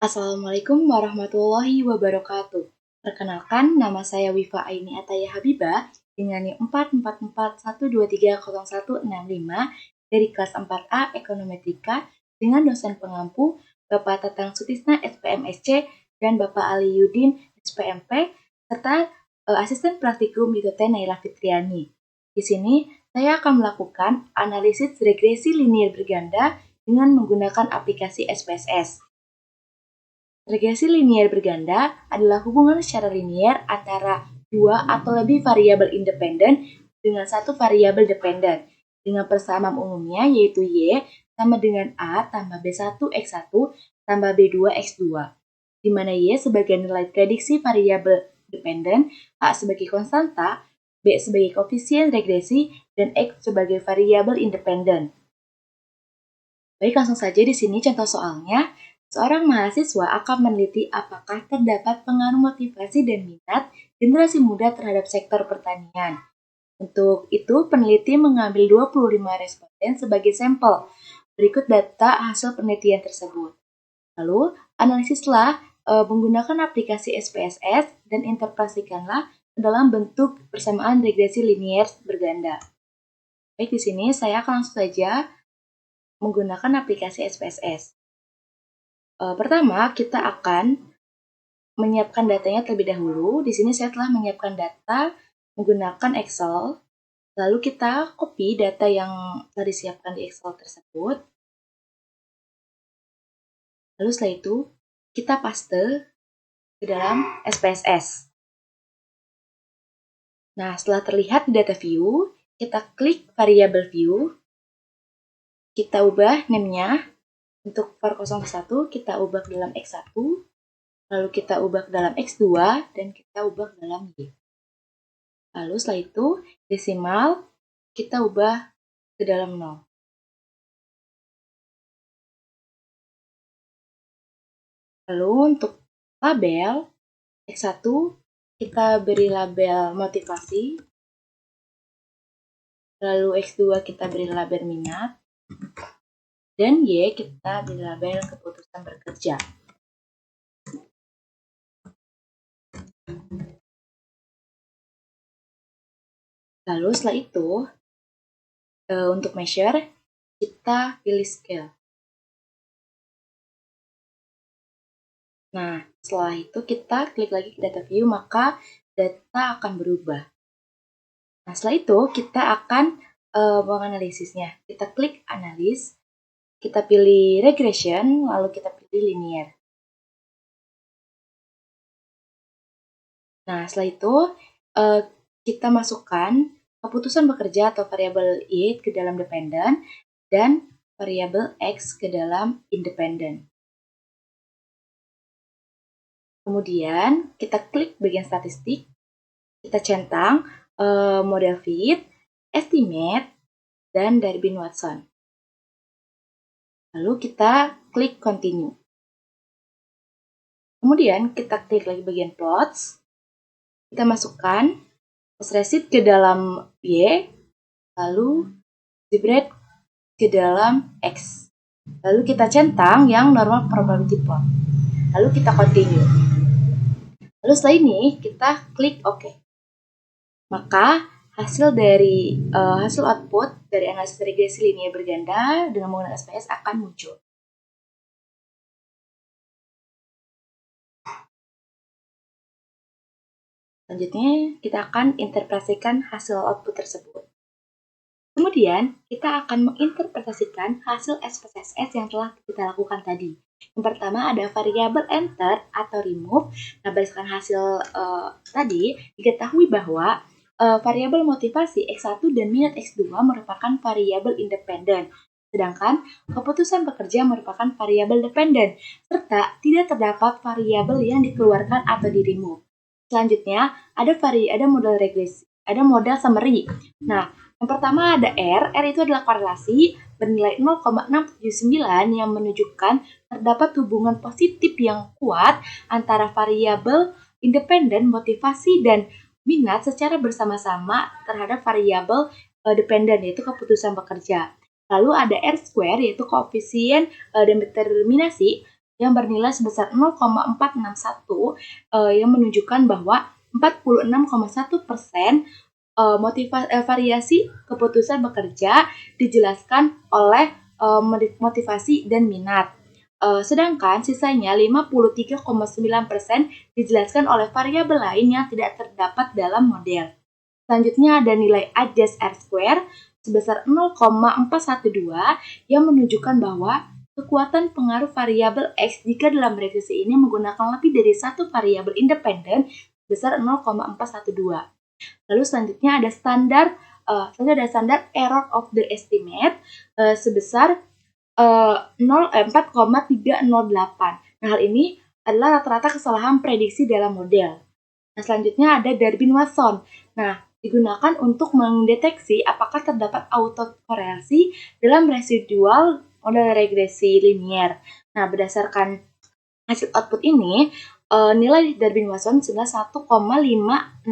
Assalamualaikum warahmatullahi wabarakatuh. Perkenalkan, nama saya Wifa Aini Ataya Habibah dengan NIM 44412300165 dari kelas 4A Ekonometrika dengan dosen pengampu Bapak Tatang Sutisna SPMSC dan Bapak Ali Yudin SPMP serta Asisten Praktikum Dr. Naila Fitriani. Di sini saya akan melakukan analisis regresi linier berganda dengan menggunakan aplikasi SPSS. Regresi linier berganda adalah hubungan secara linier antara dua atau lebih variabel independen dengan satu variabel dependen, dengan persamaan umumnya yaitu Y sama dengan A tambah B1 X1 tambah B2 X2, di mana Y sebagai nilai prediksi variabel dependen, A sebagai konstanta, B sebagai koefisien regresi, dan X sebagai variabel independen. Baik, langsung saja di sini contoh soalnya. Seorang mahasiswa akan meneliti apakah terdapat pengaruh motivasi dan minat generasi muda terhadap sektor pertanian. Untuk itu, peneliti mengambil 25 responden sebagai sampel. Berikut data hasil penelitian tersebut. Lalu, analisislah menggunakan aplikasi SPSS dan interpretasikanlah dalam bentuk persamaan regresi linier berganda. Baik, di sini saya akan langsung saja menggunakan aplikasi SPSS. Pertama, kita akan menyiapkan datanya terlebih dahulu. Di sini saya telah menyiapkan data menggunakan Excel. Lalu kita copy data yang telah disiapkan di Excel tersebut. Lalu setelah itu, kita paste ke dalam SPSS. Nah, setelah terlihat di data view, kita klik variable view. Kita ubah name-nya. Untuk for 01 kita ubah ke dalam X1, lalu kita ubah ke dalam X2, dan kita ubah ke dalam Y. Lalu setelah itu, desimal kita ubah ke dalam 0. Lalu untuk label, X1 kita beri label motivasi, lalu X2 kita beri label minat, dan Y kita beri label keputusan bekerja. Lalu setelah itu, untuk measure, kita pilih scale. Nah, setelah itu kita klik lagi ke data view, maka data akan berubah. Nah, setelah itu kita akan menganalisisnya. Kita klik analis, kita pilih regression, lalu kita pilih linear. Nah, setelah itu kita masukkan keputusan bekerja atau variabel Y ke dalam dependen dan variabel X ke dalam independen. Kemudian kita klik bagian statistik, kita centang model fit, estimate, dan Darwin-Watson. Lalu kita klik continue. Kemudian kita klik lagi bagian plots. Kita masukkan receipt ke dalam Y, lalu spread ke dalam X. Lalu kita centang yang normal probability plot. Lalu kita continue. Lalu setelah ini kita klik OK. Maka hasil output dari analisis regresi linier berganda dengan menggunakan SPS akan muncul. Selanjutnya, kita akan interpretasikan hasil output tersebut. Kemudian, kita akan menginterpretasikan hasil SPSS yang telah kita lakukan tadi. Yang pertama ada variabel enter atau remove. Nah, berdasarkan hasil tadi, diketahui bahwa variabel motivasi X1 dan minat X2 merupakan variabel independen. Sedangkan keputusan bekerja merupakan variabel dependen, serta tidak terdapat variabel yang dikeluarkan atau di-remove. Selanjutnya, ada model regresi, ada model summary. Nah, yang pertama ada R itu adalah korelasi bernilai 0,679 yang menunjukkan terdapat hubungan positif yang kuat antara variabel independen, motivasi, dan minat secara bersama-sama terhadap variabel dependen, yaitu keputusan bekerja. Lalu ada R square, yaitu koefisien dan determinasi yang bernilai sebesar 0,461 yang menunjukkan bahwa 46,1% variasi keputusan bekerja dijelaskan oleh motivasi dan minat. Sedangkan sisanya 53,9% dijelaskan oleh variabel lain yang tidak terdapat dalam model. Selanjutnya ada nilai adjust R-square sebesar 0,412 yang menunjukkan bahwa kekuatan pengaruh variabel X jika dalam regresi ini menggunakan lebih dari satu variabel independen sebesar 0,412. Lalu selanjutnya ada standar error of the estimate sebesar 4,308. Nah, hal ini adalah rata-rata kesalahan prediksi dalam model. Nah, selanjutnya ada Darwin-Watson. Nah, digunakan untuk mendeteksi apakah terdapat autokorelasi dalam residual model regresi linier. Nah, berdasarkan hasil output ini, nilai Darwin-Watson sudah 1,567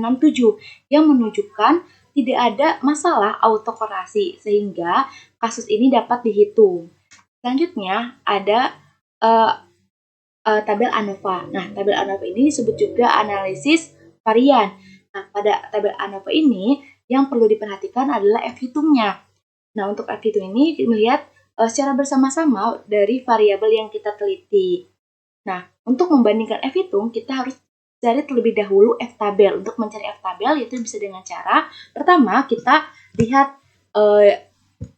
yang menunjukkan tidak ada masalah autokorelasi sehingga kasus ini dapat dihitung. Selanjutnya ada tabel ANOVA. Nah, tabel ANOVA ini disebut juga analisis varian. Nah, pada tabel ANOVA ini yang perlu diperhatikan adalah F-hitungnya. Nah, untuk F-hitung ini melihat secara bersama-sama dari variabel yang kita teliti. Nah, untuk membandingkan F-hitung, kita harus cari terlebih dahulu F-tabel. Untuk mencari F-tabel, yaitu bisa dengan cara, pertama kita lihat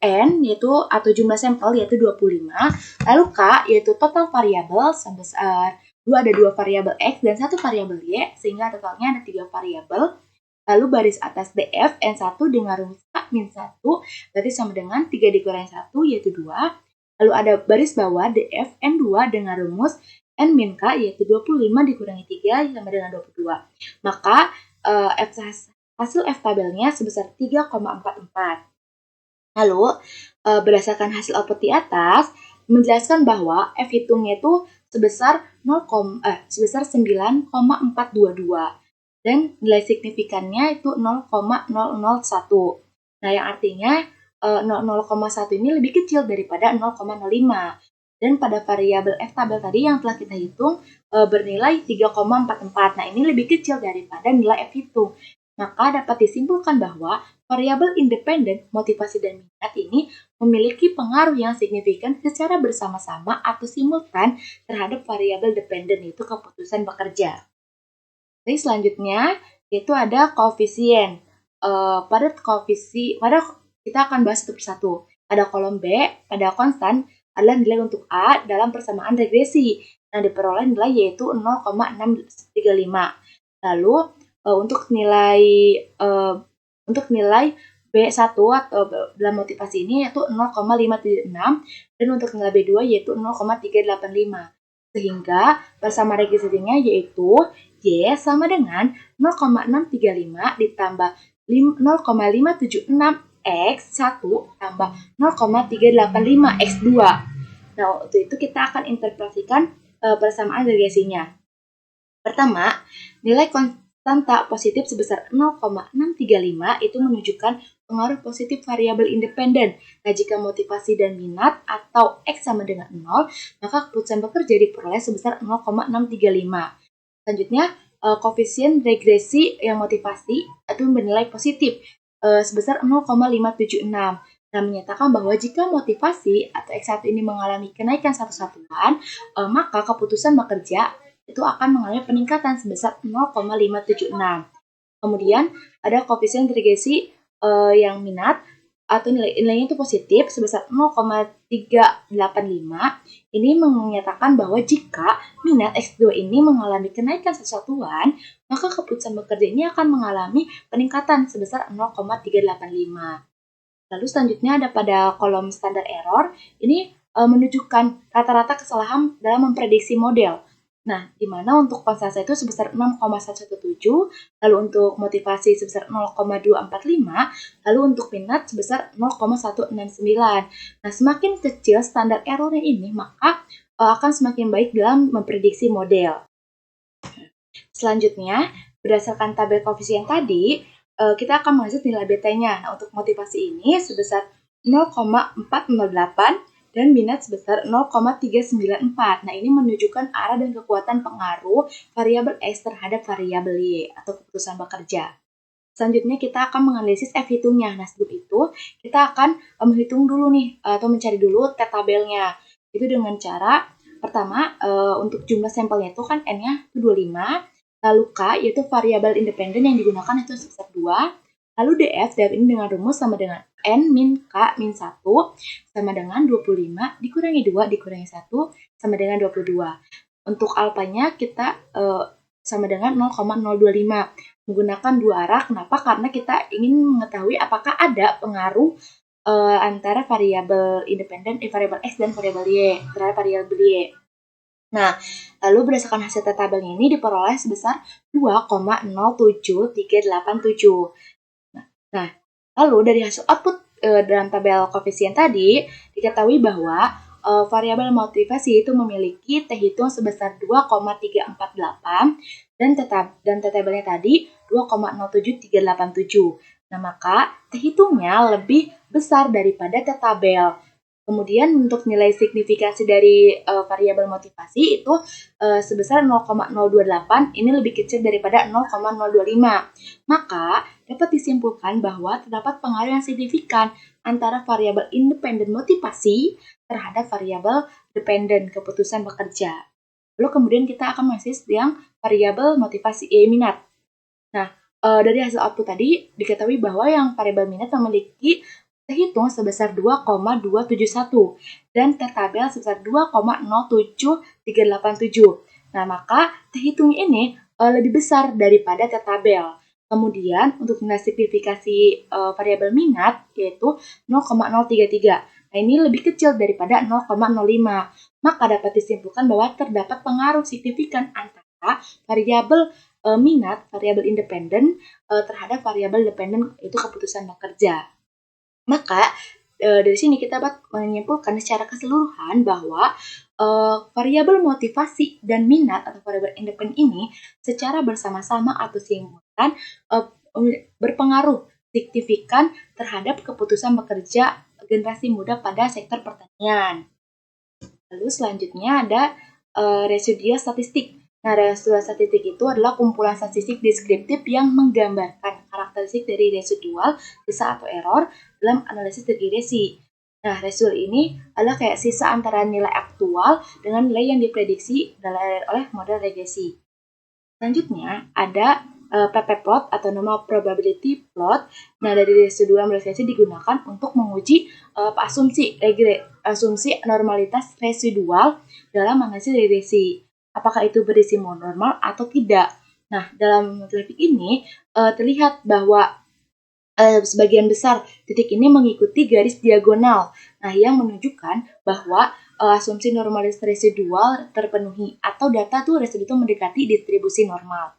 N yaitu atau jumlah sampel yaitu 25, lalu K yaitu total variabel sebesar ada 2 variabel X dan 1 variabel Y sehingga totalnya ada 3 variabel. Lalu baris atas DF N1 dengan rumus K-1 berarti sama dengan 3 dikurangi 1 yaitu 2. Lalu ada baris bawah DF N2 dengan rumus N-K yaitu 25 dikurangi 3 sama dengan 22. Maka hasil F tabelnya sebesar 3,44. Lalu, berdasarkan hasil output di atas, menjelaskan bahwa F-hitungnya itu sebesar 9,422 dan nilai signifikannya itu 0,001. Nah, yang artinya 0,1 ini lebih kecil daripada 0,05. Dan pada variabel F-tabel tadi yang telah kita hitung bernilai 3,44. Nah, ini lebih kecil daripada nilai F-hitung. Maka dapat disimpulkan bahwa variabel independen, motivasi dan minat ini memiliki pengaruh yang signifikan secara bersama-sama atau simultan terhadap variabel dependen yaitu keputusan bekerja. Jadi selanjutnya yaitu ada koefisien. Pada kita akan bahas satu persatu. Pada kolom B, pada konstan adalah nilai untuk A dalam persamaan regresi. Nah, diperoleh nilai yaitu 0,635. Lalu untuk nilai B1 atau dalam motivasi ini yaitu 0,576 dan untuk nilai B2 yaitu 0,385. Sehingga bersama regresinya yaitu Y sama dengan 0,635 ditambah 0,576 X1 tambah 0,385 X2. Nah, untuk itu kita akan interpretasikan persamaan regresinya. Pertama, nilai konstanta positif sebesar 0,635 itu menunjukkan pengaruh positif variabel independen. Nah, jika motivasi dan minat atau X sama dengan 0, maka keputusan bekerja diperoleh sebesar 0,635. Selanjutnya, koefisien regresi yang motivasi itu bernilai positif sebesar 0,576. Nah, menyatakan bahwa jika motivasi atau X1 ini mengalami kenaikan satu satuan, maka keputusan bekerja itu akan mengalami peningkatan sebesar 0,576. Kemudian ada koefisien regresi yang minat atau nilainya itu positif sebesar 0,385. Ini menyatakan bahwa jika minat X2 ini mengalami kenaikan satu satuan, maka keputusan bekerja ini akan mengalami peningkatan sebesar 0,385. Lalu selanjutnya ada pada kolom standar error, ini menunjukkan rata-rata kesalahan dalam memprediksi model. Nah, di mana untuk konstanta itu sebesar 6,117, lalu untuk motivasi sebesar 0,245, lalu untuk minat sebesar 0,169. Nah, semakin kecil standar errornya ini, maka akan semakin baik dalam memprediksi model. Selanjutnya, berdasarkan tabel koefisien tadi, kita akan menghasilkan nilai beta-nya. Nah, untuk motivasi ini sebesar 0,408 dan minat sebesar 0,394. Nah, ini menunjukkan arah dan kekuatan pengaruh variabel X terhadap variabel Y atau keputusan bekerja. Selanjutnya kita akan menganalisis F-hitungnya. Nah, sebelum itu kita akan menghitung dulu nih atau mencari dulu T-tabelnya. Itu dengan cara pertama untuk jumlah sampelnya itu kan N-nya itu 25, lalu K yaitu variabel independen yang digunakan itu sebesar 2, lalu DF ini dengan rumus sama dengan N min K min 1 sama dengan 25 dikurangi 2 dikurangi 1 sama dengan 22. Untuk alfanya kita sama dengan 0,025. Menggunakan dua arah. Kenapa? Karena kita ingin mengetahui apakah ada pengaruh antara variabel independen, variabel X dan variabel Y terhadap variabel Y. Nah, lalu berdasarkan hasil tabelnya ini diperoleh sebesar 2,07387. Nah, lalu dari hasil output dalam tabel koefisien tadi, diketahui bahwa variabel motivasi itu memiliki T hitung sebesar 2,348 dan T tabelnya tadi 2,07387. Nah, maka T hitungnya lebih besar daripada T tabel. Kemudian untuk nilai signifikansi dari variabel motivasi itu sebesar 0,028, ini lebih kecil daripada 0,025. Maka dapat disimpulkan bahwa terdapat pengaruh yang signifikan antara variabel independen motivasi terhadap variabel dependen keputusan bekerja. Lalu kemudian kita akan menganalisis yang variabel motivasi minat. Nah, dari hasil output tadi diketahui bahwa yang variabel minat memiliki T hitung sebesar 2,271 dan T tabel sebesar 2,07387. Nah, maka T hitung ini lebih besar daripada T tabel. Kemudian untuk nilai signifikasi variabel minat yaitu 0,033. Nah, ini lebih kecil daripada 0,05. Maka dapat disimpulkan bahwa terdapat pengaruh signifikan antara variabel minat, variabel independen terhadap variabel dependen itu keputusan bekerja. Maka dari sini kita dapat menyimpulkan secara keseluruhan bahwa variabel motivasi dan minat atau variabel independen ini secara bersama-sama atau simultan berpengaruh signifikan terhadap keputusan bekerja generasi muda pada sektor pertanian. Lalu selanjutnya ada residual statistik. Nah, residual statistik itu adalah kumpulan statistik deskriptif yang menggambarkan karakteristik dari residual, sisa atau error dalam analisis regresi. Nah, residual ini adalah kayak sisa antara nilai aktual dengan nilai yang diprediksi oleh model regresi. Selanjutnya ada ppplot atau nama probability plot. Nah, dari residual regresi digunakan untuk menguji asumsi normalitas residual dalam analisis regresi. Apakah itu berisi mononormal atau tidak? Nah, dalam grafik ini terlihat bahwa sebagian besar titik ini mengikuti garis diagonal. Nah, yang menunjukkan bahwa asumsi normalitas residual terpenuhi atau data tuh residu itu mendekati distribusi normal.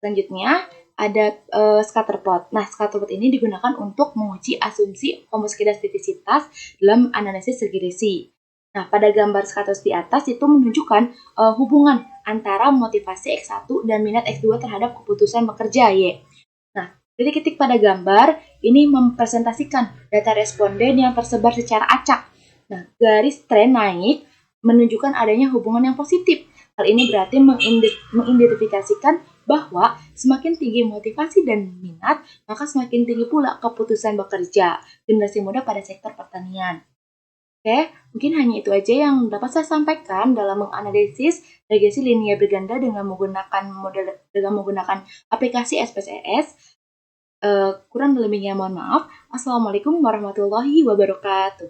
Selanjutnya ada scatterplot. Nah, scatterplot ini digunakan untuk menguji asumsi homoskidastisitas dalam analisis regresi. Nah, pada gambar scatterplot di atas itu menunjukkan hubungan antara motivasi X1 dan minat X2 terhadap keputusan bekerja Y. Nah, titik-titik pada gambar ini mempresentasikan data responden yang tersebar secara acak. Nah, garis tren naik menunjukkan adanya hubungan yang positif. Hal ini berarti mengidentifikasikan bahwa semakin tinggi motivasi dan minat, maka semakin tinggi pula keputusan bekerja generasi muda pada sektor pertanian. Oke, mungkin hanya itu aja yang dapat saya sampaikan dalam menganalisis regresi linear berganda dengan menggunakan aplikasi SPSS. Kurang lebihnya mohon maaf. Assalamualaikum warahmatullahi wabarakatuh.